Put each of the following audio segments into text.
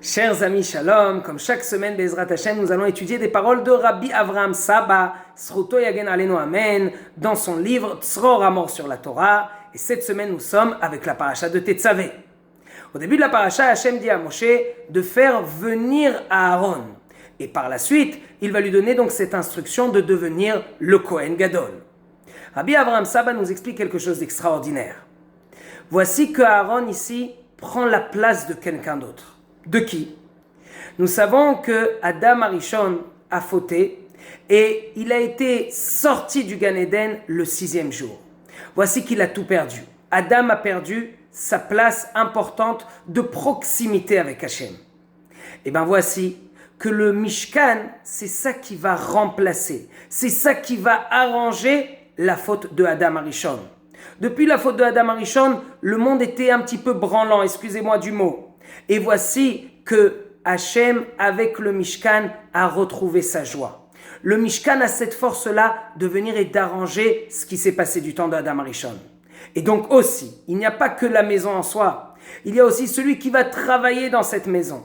Chers amis, shalom, comme chaque semaine, Bezrat Hashem, nous allons étudier des paroles de Rabbi Avraham Saba, Zchuto Yagen Aleinu Amen, dans son livre Tzror Amor sur la Torah. Et cette semaine, nous sommes avec la paracha de Tetzavé. Au début de la paracha, Hashem dit à Moshe de faire venir Aaron. Et par la suite, il va lui donner donc cette instruction de devenir le Kohen Gadol. Rabbi Avraham Saba nous explique quelque chose d'extraordinaire. Voici que Aaron ici prend la place de quelqu'un d'autre. De qui? Nous savons que Adam Arishon a fauté et il a été sorti du Gan Eden le 6e jour. Voici qu'il a tout perdu. Adam a perdu sa place importante de proximité avec Hachem. Et bien voici que le Mishkan, c'est ça qui va remplacer, c'est ça qui va arranger la faute de Adam Arishon. Depuis la faute de Adam Arishon, le monde était un petit peu branlant, excusez-moi du mot. Et voici que Hachem, avec le Mishkan, a retrouvé sa joie. Le Mishkan a cette force-là de venir et d'arranger ce qui s'est passé du temps d'Adam Arishon. Et donc aussi, il n'y a pas que la maison en soi, il y a aussi celui qui va travailler dans cette maison.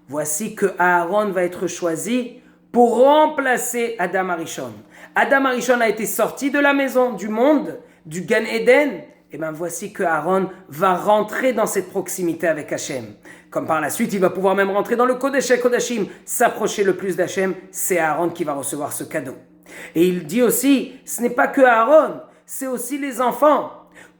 Voici que Aaron va être choisi pour remplacer Adam Arishon. Adam Arishon a été sorti de la maison, du monde, du Gan Eden. Et bien voici que Aaron va rentrer dans cette proximité avec Hachem. Comme par la suite, il va pouvoir même rentrer dans le Kodesh HaKodashim, s'approcher le plus d'Hachem, c'est Aaron qui va recevoir ce cadeau. Et il dit aussi, ce n'est pas que Aaron, c'est aussi les enfants.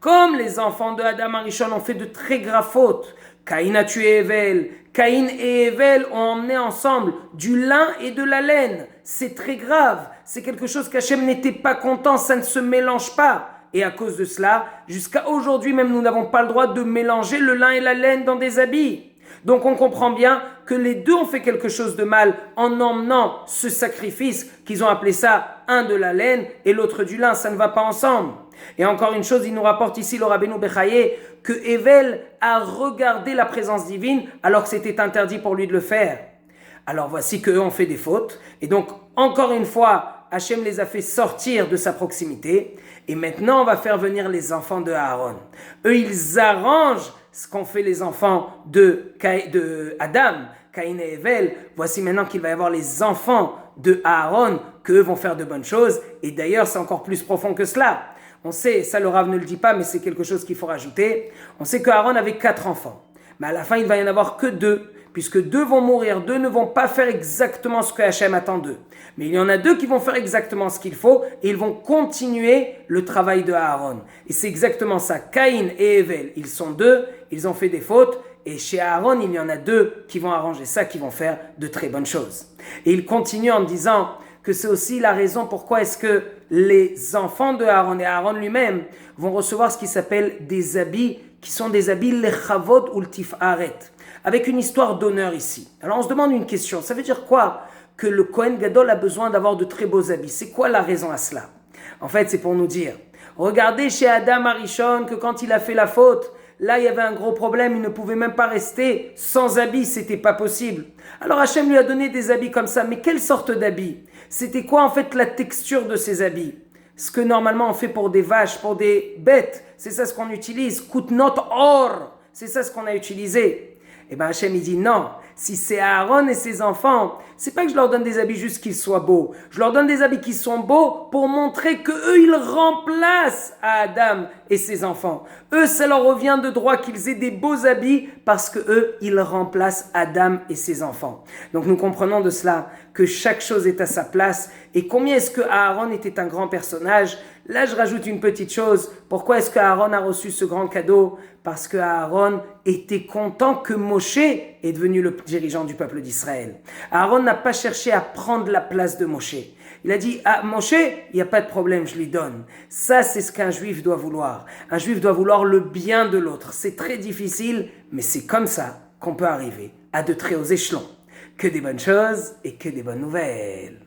Comme les enfants de Adam Arishon ont fait de très graves fautes, Caïn a tué Hevel, Caïn et Hevel ont emmené ensemble du lin et de la laine. C'est très grave, c'est quelque chose qu'Hachem n'était pas content, ça ne se mélange pas. Et à cause de cela, jusqu'à aujourd'hui même, nous n'avons pas le droit de mélanger le lin et la laine dans des habits. Donc on comprend bien que les deux ont fait quelque chose de mal en emmenant ce sacrifice qu'ils ont appelé ça un de la laine et l'autre du lin, ça ne va pas ensemble. Et encore une chose, il nous rapporte ici le Rabbeinu Bechaye que Hevel a regardé la présence divine alors que c'était interdit pour lui de le faire. Alors voici qu'eux ont fait des fautes et donc encore une fois, Hachem les a fait sortir de sa proximité et maintenant on va faire venir les enfants de Aaron. Eux ils arrangent ce qu'ont fait les enfants de Adam, Caïn et Hevel. Voici maintenant qu'il va y avoir les enfants de Aaron qu'eux vont faire de bonnes choses et d'ailleurs c'est encore plus profond que cela. On sait, ça le Rav ne le dit pas mais c'est quelque chose qu'il faut rajouter. On sait que Aaron avait 4 enfants mais à la fin il va y en avoir que 2. Puisque 2 vont mourir, 2 ne vont pas faire exactement ce que Hachem attend d'eux. Mais il y en a 2 qui vont faire exactement ce qu'il faut et ils vont continuer le travail de Aaron. Et c'est exactement ça. Caïn et Hevel, ils sont 2, ils ont fait des fautes et chez Aaron, il y en a 2 qui vont arranger ça, qui vont faire de très bonnes choses. Et il continue en disant que c'est aussi la raison pourquoi est-ce que les enfants de Aaron et Aaron lui-même vont recevoir ce qui s'appelle des habits qui sont des habits lechavod ou l'tifaret, avec une histoire d'honneur ici. Alors on se demande une question, ça veut dire quoi que le Kohen Gadol a besoin d'avoir de très beaux habits? C'est quoi la raison à cela? En fait, c'est pour nous dire, regardez chez Adam Arishon que quand il a fait la faute, là il y avait un gros problème, il ne pouvait même pas rester sans habits, c'était pas possible. Alors Hachem lui a donné des habits comme ça, mais quelle sorte d'habits? C'était quoi en fait la texture de ces habits? Ce que normalement on fait pour des vaches, pour des bêtes, c'est ça ce qu'on utilise, kutnot or, c'est ça ce qu'on a utilisé. Et bien Hachem il dit non, si c'est Aaron et ses enfants, c'est pas que je leur donne des habits juste qu'ils soient beaux, je leur donne des habits qui sont beaux pour montrer que eux ils remplacent Adam et ses enfants. Eux ça leur revient de droit qu'ils aient des beaux habits parce que eux ils remplacent Adam et ses enfants. Donc nous comprenons de cela que chaque chose est à sa place et combien est-ce que Aaron était un grand personnage. Là, je rajoute une petite chose. Pourquoi est-ce qu'Aaron a reçu ce grand cadeau? Parce que Aaron était content que Moshe est devenu le dirigeant du peuple d'Israël. Aaron n'a pas cherché à prendre la place de Moshe. Il a dit, ah, Moshe, il n'y a pas de problème, je lui donne. Ça, c'est ce qu'un juif doit vouloir. Un juif doit vouloir le bien de l'autre. C'est très difficile, mais c'est comme ça qu'on peut arriver à de très hauts échelons. Que des bonnes choses et que des bonnes nouvelles.